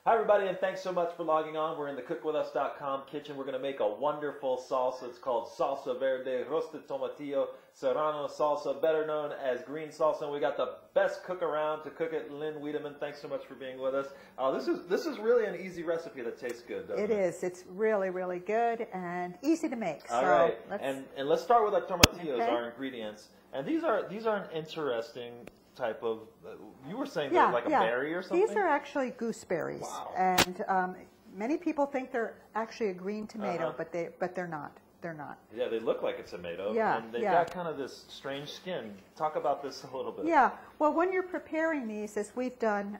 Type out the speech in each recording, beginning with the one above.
Hi everybody, and thanks so much for logging on. We're in the cookwithus.com kitchen. We're going to make a wonderful salsa. It's called Salsa Verde, roasted tomatillo, serrano salsa, better known as green salsa. And we got the best cook around to cook it, Lynn Wiedemann. Thanks so much for being with us. This is really an easy recipe that tastes good, doesn't it? It is. It's really, really good and easy to make. All so right, let's, and let's start with our tomatillos, Okay. our ingredients. And these are an interesting type of, you were saying yeah, they're like a yeah. berry or something? These are actually gooseberries. Wow. And many people think they're actually a green tomato, Uh-huh. but they're not. They're not. Yeah, they look like a tomato. Yeah, And they've yeah. got kind of this strange skin. Talk about this a little bit. Yeah. Well, when you're preparing these, as we've done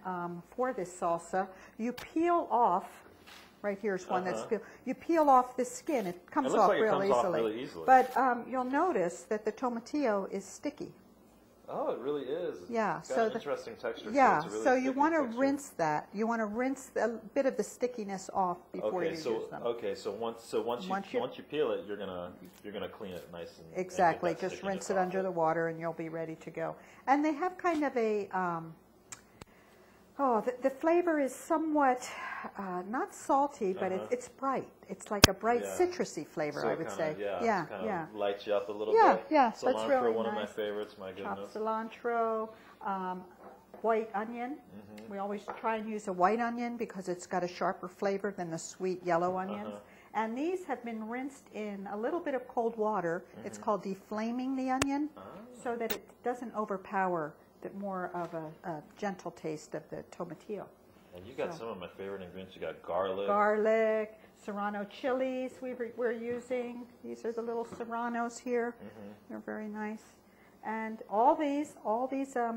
for this salsa, you peel off. Right here's one that's peeled. You peel off the skin. It comes looks off like it real comes easily. off really easily. But you'll notice that the tomatillo is sticky. Oh, it really is. Yeah, It's got so an interesting texture. Yeah, It's a really so you sticky want to texture. rinse that. You want to rinse a bit of the stickiness off before you use them. So once you peel it, you're gonna clean it nice and Exactly, and get that just stickiness rinse it off under the water and you'll be ready to go. And they have kind of a, the flavor is somewhat, not salty, but it's bright. It's like a bright citrusy flavor, So I would say. Yeah, it kind of lights you up a little Yeah, bit. yeah, Cilantro, that's really one of my nice. favorites. My goodness. Chopped cilantro, white onion. We always try and use a white onion because it's got a sharper flavor than the sweet yellow onions. And these have been rinsed in a little bit of cold water. It's called deflaming the onion so that it doesn't overpower the more of a gentle taste of the tomatillo. And you got some of my favorite ingredients. You got garlic. Garlic, serrano chilies we're using. These are the little serranos here. They're very nice. And all these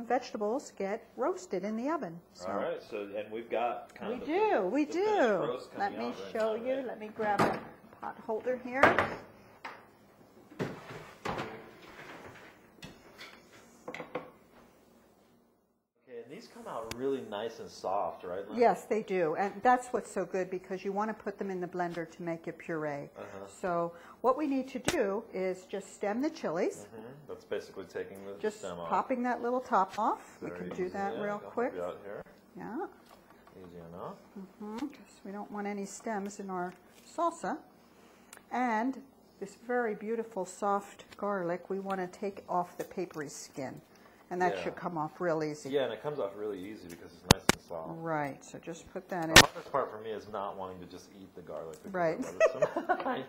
vegetables get roasted in the oven. So All right. So and we've got kind of we the finished do. roast Let coming me out right show now, you. right? Let me grab a pot holder here. Okay, and these come out really nice and soft, right, Lynn? Yes, they do. And that's what's so good because you want to put them in the blender to make a puree. So what we need to do is just stem the chilies. That's basically taking the Just stem off. popping that little top off. We Very can do easy, that yeah. real I'll quick. help you out here. Yeah, Easy enough. because we don't want any stems in our salsa. And this very beautiful soft garlic, we want to take off the papery skin. And that Yeah. should come off real easy. Yeah, and it comes off really easy because it's nice and soft. Right, so just put that in. The hardest part for me is not wanting to just eat the garlic. because Right. I love it so much.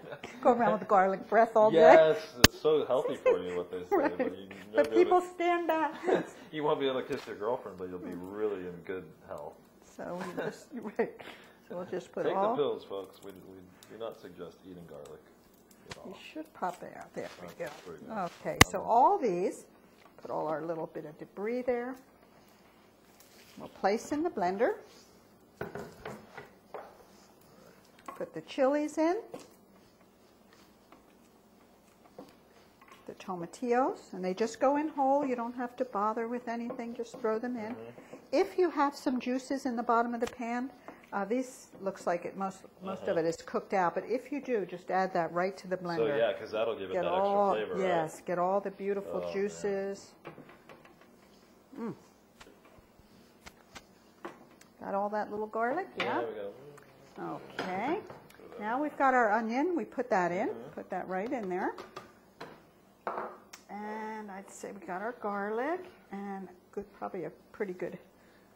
Go around with garlic breath all day. Yes, it's so healthy for you, what they say. Right. But, you But never be people able stand back. to, you won't be able to kiss your girlfriend, but you'll be really in good health. So we just, right. So we'll just put Take all. the pills, folks. We do not suggest eating garlic at all. You should pop it out. There we Okay, go. pretty nice. Okay, so all these, put all our little bit of debris there. We'll place in the blender. Put the chilies in. The tomatillos, and they just go in whole. You don't have to bother with anything, just throw them in. If you have some juices in the bottom of the pan, this looks like it most of it is cooked out, but if you do, just add that right to the blender. So yeah, because that'll give it Get that all, extra flavor, yes, right? get all the beautiful Oh, juices. Got all that little garlic, yeah? There we go. Okay. Now we've got our onion. We put that in. Put that right in there. And I'd say we got our garlic and probably a pretty good.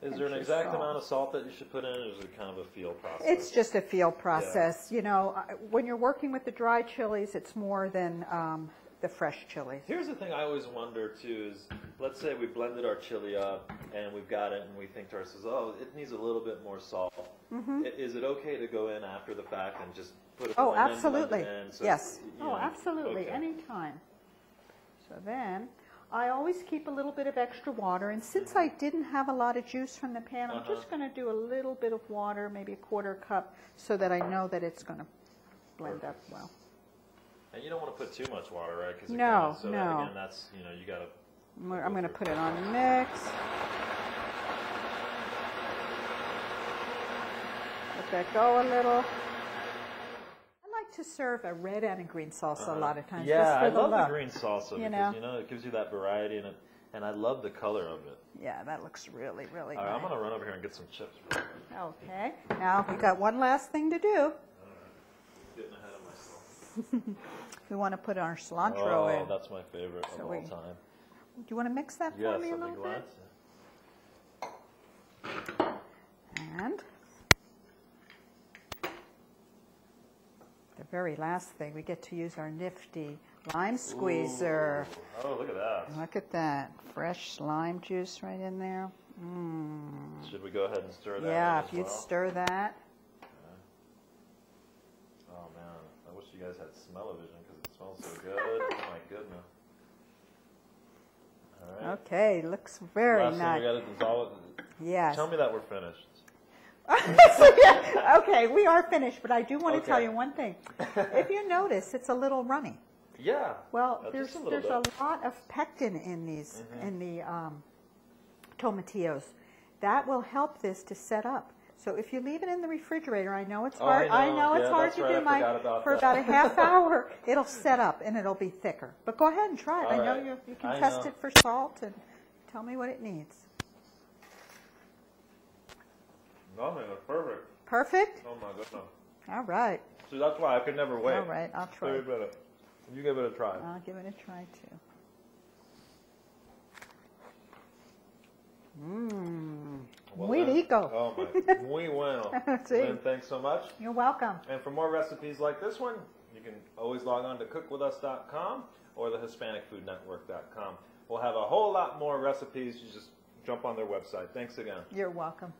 Is there an pinch of exact salt. amount of salt that you should put in, or is it kind of a feel process? It's just a feel process. You know, when you're working with the dry chilies, it's more than the fresh chilies. Here's the thing I always wonder too is, let's say we blended our chili up and we've got it and we think to ourselves, oh, it needs a little bit more salt. Is it okay to go in after the fact and just put it Oh, and then absolutely. blend it in? So, Yes. you Oh, know, absolutely. okay. Anytime. So then, I always keep a little bit of extra water, and since I didn't have a lot of juice from the pan, I'm just going to do a little bit of water, maybe a quarter cup, so that I know that it's going to blend up well. And you don't want to put too much water, right? 'Cause No, so no. That, again, that's, you know, you got to... I'm going to put it on the mix. Let that go a little. I like to serve a red and a green salsa a lot of times. Yeah, just for I the love look. the green salsa because, know? you know, it gives you that variety and And I love the color of it. Yeah, that looks really, really All right, nice. I'm going to run over here and get some chips. Okay. Now we got one last thing to do. All right. Getting ahead of myself. We want to put our cilantro in. Oh, that's my favorite of all time. Do you want to mix that for Yes, me a I'll little be glad bit? to. And the very last thing, we get to use our nifty lime squeezer. Ooh. Oh, look at that. Look at that. Fresh lime juice right in there. Mm. Should we go ahead and stir that Yeah, in if as you'd well? stir that. Okay. Oh, man. I wish you guys had smell-o-vision because it smells so good. Oh, my goodness. All right. Okay, looks very Last nice. thing we got to dissolve it. Yes. Tell me that we're finished. Okay, we are finished, but I do want to Okay. tell you one thing. If you notice, it's a little runny. Yeah. Well, Just there's a little bit. a lot of pectin in these in the tomatillos. That will help this to set up. So if you leave it in the refrigerator, I know it's hard. I I know. know it's Yeah, hard that's to right. do. I forgot about For that. about a half hour, it'll set up and it'll be thicker. But go ahead and try it. All I know right. you can I test know. it for salt and tell me what it needs. No, man, it's perfect. Perfect. Oh my goodness. All right. See, that's why I could never wait. All right. I'll try. So you give it a try. I'll give it a try too. Mmm. Well, Muy Lynn, rico. Oh my, muy bueno. Sí. Lynn, thanks so much. You're welcome. And for more recipes like this one, you can always log on to cookwithus.com or the HispanicFoodNetwork.com. We'll have a whole lot more recipes. You just jump on their website. Thanks again. You're welcome.